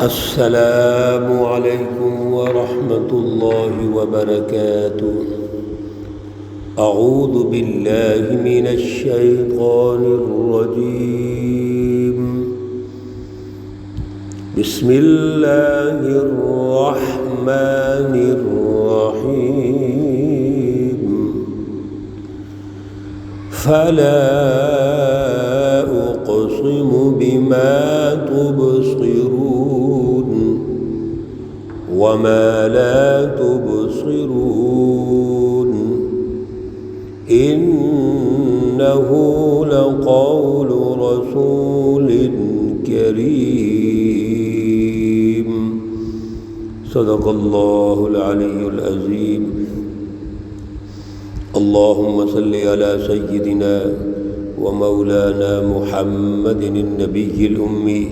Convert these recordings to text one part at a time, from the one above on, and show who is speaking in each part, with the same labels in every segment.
Speaker 1: السلام علیکم ورحمۃ اللہ وبرکاتہ۔ اعوذ باللہ من الشیطان الرجیم، بسم اللہ الرحمن الرحیم۔ فلا اقسم بما تبصرون وما لا تبصرون إنه لقول رسول كريم صدق الله العلي العظيم۔ اللهم صل على سيدنا ومولانا محمد النبي الأمي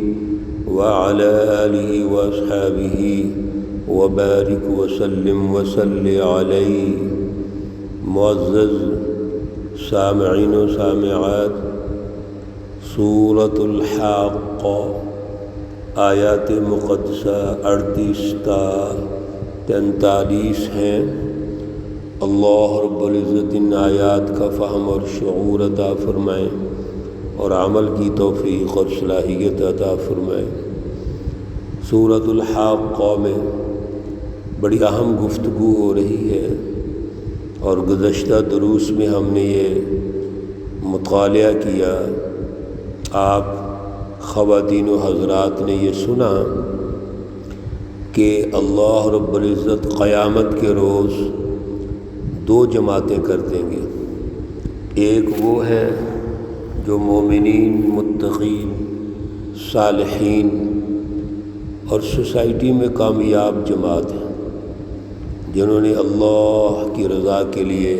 Speaker 1: وعلى آله وأصحابه وبارك وسلم عليه۔ معزز سامعین و سامعات، سورۃ الحاقہ آیات مقدسہ 38 تا 43 ہیں۔ اللہ رب العزت ان آیات کا فہم اور شعور عطا فرمائیں اور عمل کی توفیق اور صلاحیت عطا فرمائیں۔ سورۃ الحاقہ میں بڑی اہم گفتگو ہو رہی ہے، اور گزشتہ دروس میں ہم نے یہ مطالعہ کیا، آپ خواتین و حضرات نے یہ سنا کہ اللہ رب العزت قیامت کے روز دو جماعتیں کر دیں گے۔ ایک وہ ہے جو مومنین، متقین، صالحین اور سوسائٹی میں کامیاب جماعت ہے، جنہوں نے اللہ کی رضا کے لیے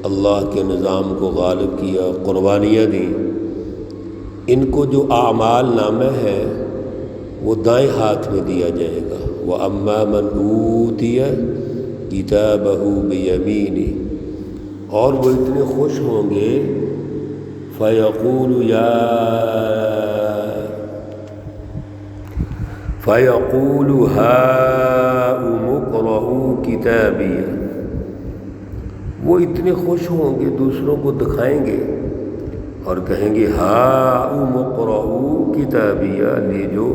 Speaker 1: اللہ کے نظام کو غالب کیا، قربانیاں دیں۔ ان کو جو اعمال نامہ ہے وہ دائیں ہاتھ میں دیا جائے گا۔ وَأَمَّا مَنْ أُوتِيَ کتابہ بیمینہ، اور وہ اتنے خوش ہوں گے فیقول ہاؤم اقرءوا کتابیہ، وہ اتنے خوش ہوں گے دوسروں کو دکھائیں گے اور کہیں گے ہاؤم اقرءوا کتابیہ، لیجو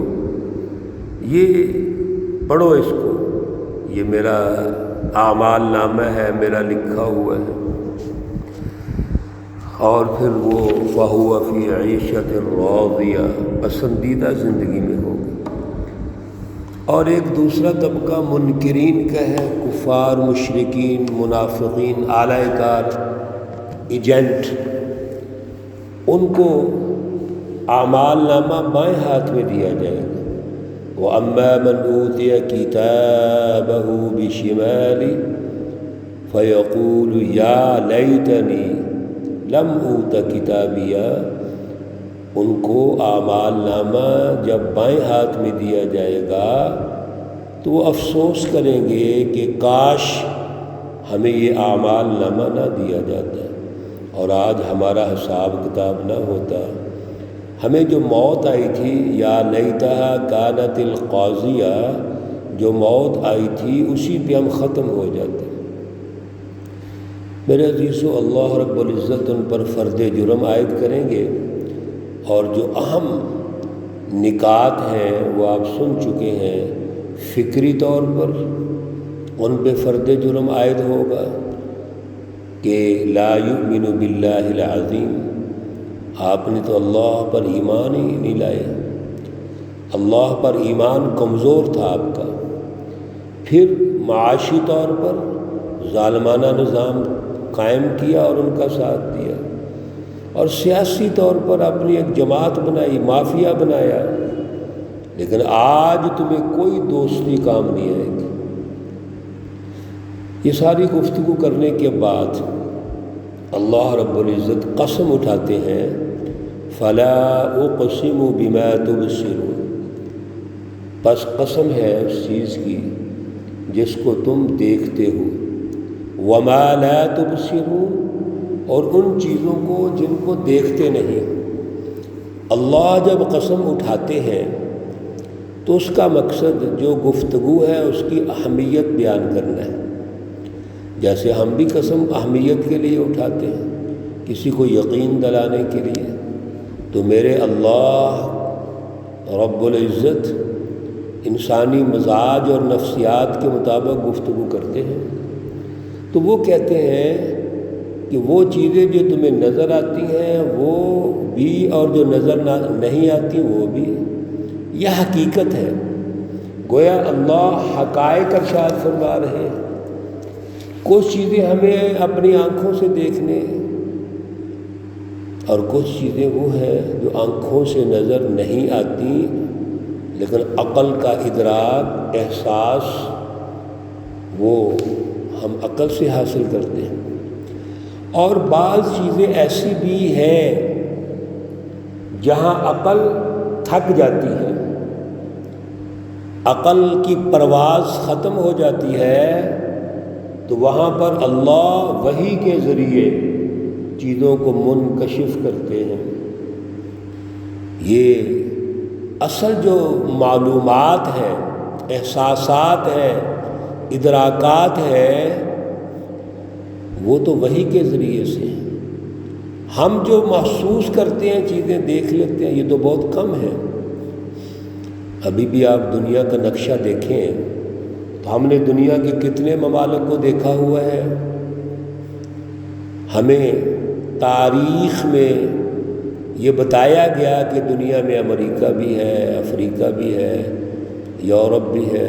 Speaker 1: یہ پڑھو، اس کو، یہ میرا اعمال نامہ ہے، میرا لکھا ہوا ہے۔ اور پھر وہ فَهُوَ فِي عِيشَةٍ رَاضِيَةٍ، پسندیدہ زندگی میں ہوگا۔ اور ایک دوسرا طبقہ منکرین کا ہے، کفار، مشرکین، منافقین، اعلی کار، ایجنٹ، ان کو اعمال نامہ بائیں ہاتھ میں دیا جائے گا۔ وَأَمَّا مَنْ أُوتِيَ كِتَابَهُ بِشِمَالِهِ فَيَقُولُ يَا لَيْتَنِي لَمْ أُوتَ كِتَابِيَهْ، ان کو اعمال نامہ جب بائیں ہاتھ میں دیا جائے گا تو وہ افسوس کریں گے کہ کاش ہمیں یہ اعمال نامہ نہ دیا جاتا اور آج ہمارا حساب کتاب نہ ہوتا۔ ہمیں جو موت آئی تھی، یا لیتہا کانت القاضیہ، جو موت آئی تھی اسی پہ ہم ختم ہو جاتے۔ میرے عزیزو، اللہ رب العزت ان پر فرد جرم عائد کریں گے، اور جو اہم نکات ہیں وہ آپ سن چکے ہیں۔ فکری طور پر ان پہ فرد جرم عائد ہوگا کہ لا یؤمن باللہ العظیم، آپ نے تو اللہ پر ایمان ہی نہیں لائے، اللہ پر ایمان کمزور تھا آپ کا۔ پھر معاشی طور پر ظالمانہ نظام قائم کیا اور ان کا ساتھ دیا، اور سیاسی طور پر اپنی ایک جماعت بنائی، مافیا بنایا، لیکن آج تمہیں کوئی دوستی کام نہیں آئے گی۔ یہ ساری گفتگو کرنے کے بعد اللہ رب العزت قسم اٹھاتے ہیں، فلا اقسم بما تبصرون، پس قسم ہے اس چیز کی جس کو تم دیکھتے ہو، وما لا تبصرون، اور ان چیزوں کو جن کو دیکھتے نہیں۔ اللہ جب قسم اٹھاتے ہیں تو اس کا مقصد جو گفتگو ہے اس کی اہمیت بیان کرنا ہے۔ جیسے ہم بھی قسم اہمیت کے لیے اٹھاتے ہیں، کسی کو یقین دلانے کے لیے، تو میرے اللہ رب العزت انسانی مزاج اور نفسیات کے مطابق گفتگو کرتے ہیں۔ تو وہ کہتے ہیں کہ وہ چیزیں جو تمہیں نظر آتی ہیں وہ بھی، اور جو نظر نہیں آتی وہ بھی، یہ حقیقت ہے۔ گویا اللہ حقائق ارشاد فرما رہے ہیں۔ کچھ چیزیں ہمیں اپنی آنکھوں سے دیکھنے، اور کچھ چیزیں وہ ہیں جو آنکھوں سے نظر نہیں آتی، لیکن عقل کا ادراک، احساس، وہ ہم عقل سے حاصل کرتے ہیں۔ اور بعض چیزیں ایسی بھی ہیں جہاں عقل تھک جاتی ہے، عقل کی پرواز ختم ہو جاتی ہے، تو وہاں پر اللہ وحی کے ذریعے چیزوں کو منکشف کرتے ہیں۔ یہ اصل جو معلومات ہیں، احساسات ہیں، ادراکات ہیں، وہ تو وحی کے ذریعے سے ہیں۔ ہم جو محسوس کرتے ہیں، چیزیں دیکھ لیتے ہیں، یہ تو بہت کم ہے۔ ابھی بھی آپ دنیا کا نقشہ دیکھیں تو ہم نے دنیا کے کتنے ممالک کو دیکھا ہوا ہے۔ ہمیں تاریخ میں یہ بتایا گیا کہ دنیا میں امریکہ بھی ہے، افریقہ بھی ہے، یورپ بھی ہے،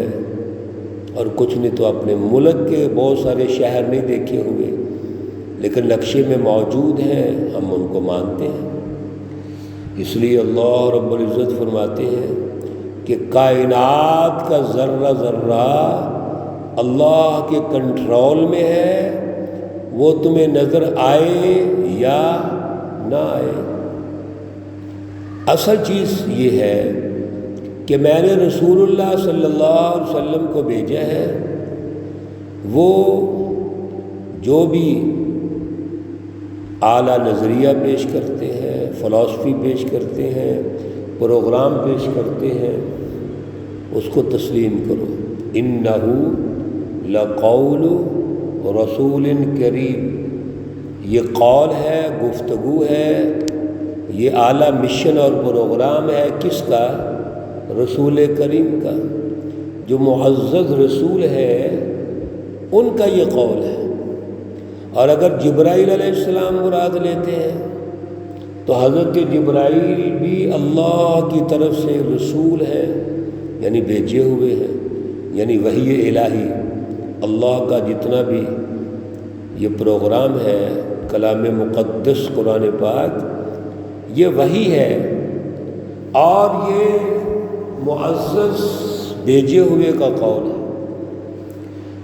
Speaker 1: اور کچھ نے تو اپنے ملک کے بہت سارے شہر نہیں دیکھے ہوئے، لیکن نقشے میں موجود ہیں، ہم ان کو مانتے ہیں۔ اس لیے اللہ رب العزت فرماتے ہیں کہ کائنات کا ذرہ ذرہ اللہ کے کنٹرول میں ہے، وہ تمہیں نظر آئے یا نہ آئے۔ اصل چیز یہ ہے کہ میں نے رسول اللہ صلی اللہ علیہ وسلم کو بھیجا ہے، وہ جو بھی اعلیٰ نظریہ پیش کرتے ہیں، فلسفی پیش کرتے ہیں، پروگرام پیش کرتے ہیں، اس کو تسلیم کرو۔ انہ لقول رسول کریم، یہ قول ہے، گفتگو ہے، یہ اعلیٰ مشن اور پروگرام ہے کس کا؟ رسول کریم کا۔ جو معزز رسول ہے ان کا یہ قول ہے۔ اور اگر جبرائیل علیہ السلام مراد لیتے ہیں تو حضرت جبرائیل بھی اللہ کی طرف سے رسول ہے، یعنی بھیجے ہوئے ہیں، یعنی وحی الہی، اللہ کا جتنا بھی یہ پروگرام ہے، کلام مقدس قرآن پاک، یہ وحی ہے، اور یہ معزز بھیجے ہوئے کا قول ہے۔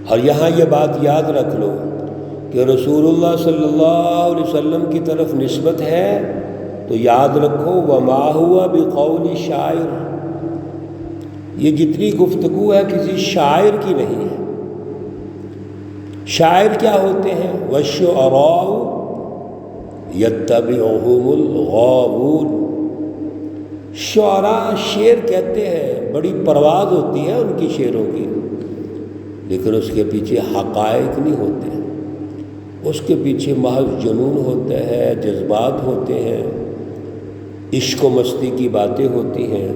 Speaker 1: اور یہاں یہ بات یاد رکھ لو کہ رسول اللہ صلی اللہ علیہ وسلم کی طرف نسبت ہے تو یاد رکھو وما ہوا بقول شاعر، یہ جتنی گفتگو ہے کسی شاعر کی نہیں ہے۔ شاعر کیا ہوتے ہیں؟ والشعراء یتبعہم الغاوون، شعراء شعر کہتے ہیں، بڑی پرواز ہوتی ہے ان کی شعروں کی، لیکن اس کے پیچھے حقائق نہیں ہوتے، اس کے پیچھے محض جنون ہوتا ہے، جذبات ہوتے ہیں، عشق و مستی کی باتیں ہوتی ہیں،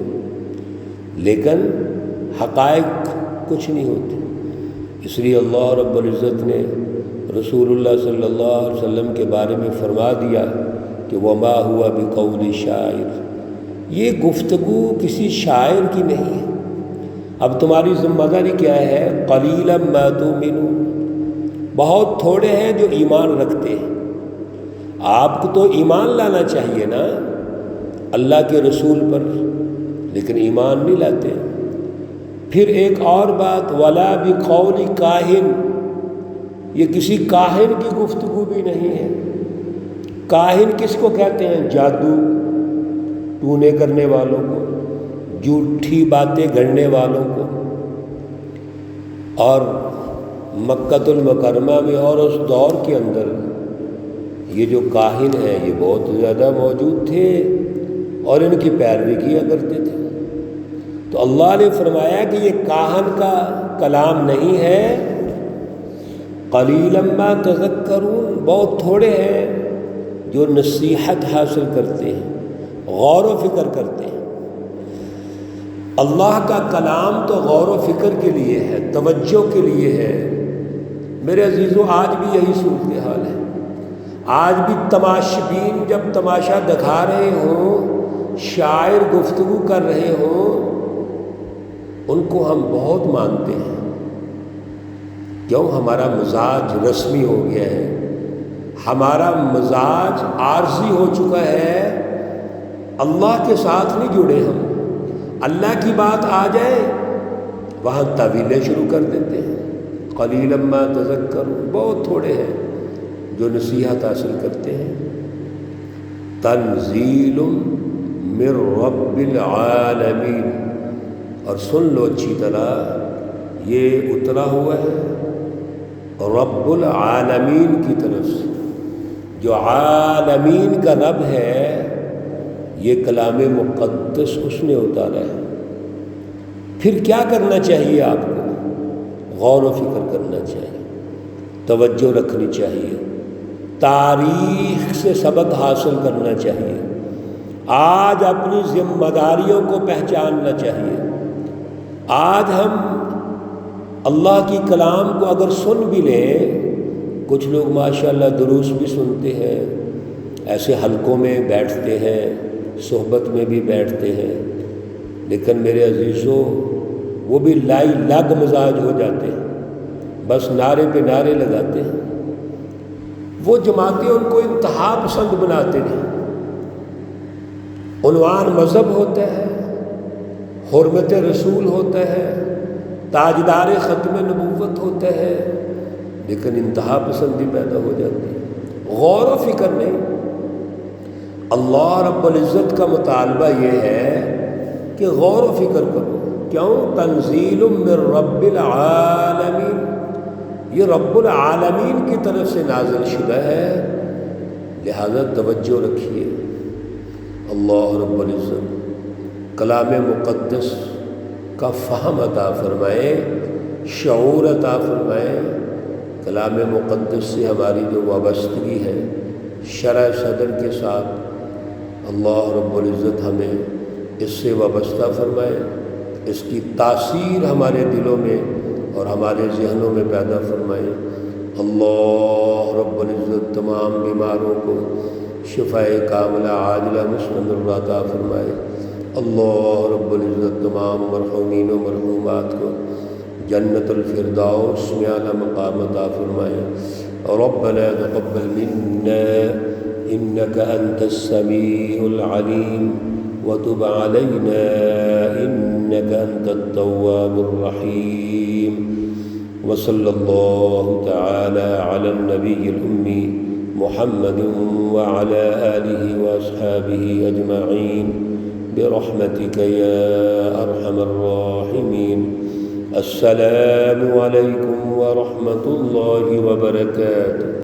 Speaker 1: لیکن حقائق کچھ نہیں ہوتے۔ اس لیے اللہ رب العزت نے رسول اللہ صلی اللہ علیہ وسلم کے بارے میں فرما دیا کہ وما ہوا بقول شاعر، یہ گفتگو کسی شاعر کی نہیں ہے۔ اب تمہاری ذمہ داری کیا ہے؟ قلیلا ما تؤمنون، بہت تھوڑے ہیں جو ایمان رکھتے ہیں۔ آپ کو تو ایمان لانا چاہیے نا اللہ کے رسول پر، لیکن ایمان نہیں لاتے۔ پھر ایک اور بات، ولا بقول کاہن، یہ کسی کاہن کی گفتگو بھی نہیں ہے۔ کاہن کس کو کہتے ہیں؟ جادو ٹونے کرنے والوں کو، جھوٹی باتیں گھڑنے والوں کو۔ اور مکۃ المکرمہ میں اور اس دور کے اندر یہ جو کاہن ہیں یہ بہت زیادہ موجود تھے اور ان کی پیروی کیا کرتے تھے۔ تو اللہ نے فرمایا کہ یہ کاہن کا کلام نہیں ہے، قلیلا ما تذکرون، بہت تھوڑے ہیں جو نصیحت حاصل کرتے ہیں، غور و فکر کرتے ہیں۔ اللہ کا کلام تو غور و فکر کے لیے ہے، توجہ کے لیے ہے۔ میرے عزیزو، آج بھی یہی صورتحال ہے۔ آج بھی تماشبین جب تماشا دکھا رہے ہوں، شاعر گفتگو کر رہے ہوں، ان کو ہم بہت مانتے ہیں۔ کیوں؟ ہمارا مزاج رسمی ہو گیا ہے، ہمارا مزاج عارضی ہو چکا ہے، اللہ کے ساتھ نہیں جڑے ہم۔ اللہ کی بات آ جائے وہاں تعویلیں شروع کر دیتے ہیں۔ قلیلا ما تذکرون، بہت تھوڑے ہیں جو نصیحت حاصل کرتے ہیں۔ تنزیل من رب العالمین، اور سن لو اچھی طرح، یہ اترا ہوا ہے رب العالمین کی طرف سے۔ جو عالمین کا رب ہے، یہ کلام مقدس اس نے اتارا ہے۔ پھر کیا کرنا چاہیے آپ کو؟ غور و فکر کرنا چاہیے، توجہ رکھنی چاہیے، تاریخ سے سبق حاصل کرنا چاہیے، آج اپنی ذمہ داریوں کو پہچاننا چاہیے۔ آج ہم اللہ کی کلام کو اگر سن بھی لیں، کچھ لوگ ماشاءاللہ دروس بھی سنتے ہیں، ایسے حلقوں میں بیٹھتے ہیں، صحبت میں بھی بیٹھتے ہیں، لیکن میرے عزیزوں وہ بھی لائی لگ مزاج ہو جاتے ہیں، بس نعرے پہ نعرے لگاتے ہیں۔ وہ جماعتیں ان کو انتہا پسند بناتے ہیں، عنوان مذہب ہوتا ہے، حرمت رسول ہوتا ہے، تاجدار ختم نبوت ہوتا ہے، لیکن انتہا پسندی پیدا ہو جاتی ہے، غور و فکر نہیں۔ اللہ رب العزت کا مطالبہ یہ ہے کہ غور و فکر کرو۔ کیوں؟ تنزیل من رب العالمین، یہ رب العالمین کی طرف سے نازل شدہ ہے، لہذا توجہ رکھیے۔ اللہ رب العزت کلام مقدس کا فہم عطا فرمائے، شعور عطا فرمائے۔ کلام مقدس سے ہماری جو وابستگی ہے شرع صدر کے ساتھ، اللہ رب العزت ہمیں اس سے وابستہ فرمائے، اس کی تاثیر ہمارے دلوں میں اور ہمارے ذہنوں میں پیدا فرمائے۔ اللہ رب العزت تمام بیماروں کو شفائے کاملہ عاجلہ مستمرہ عطا فرمائے۔ اللہ رب العزت تمام مرحومین و مرحومات کو جنت الفردوس میں اعلیٰ مقام عطا فرمائے۔ ربنا تقبل منا انك انت السميع العليم وتب علينا انك انت التواب الرحيم، وصلى الله تعالى على النبي الأمي محمد وعلى آله وأصحابه أجمعين برحمتك يا أرحم الراحمين۔ السلام عليكم ورحمة الله وبركاته۔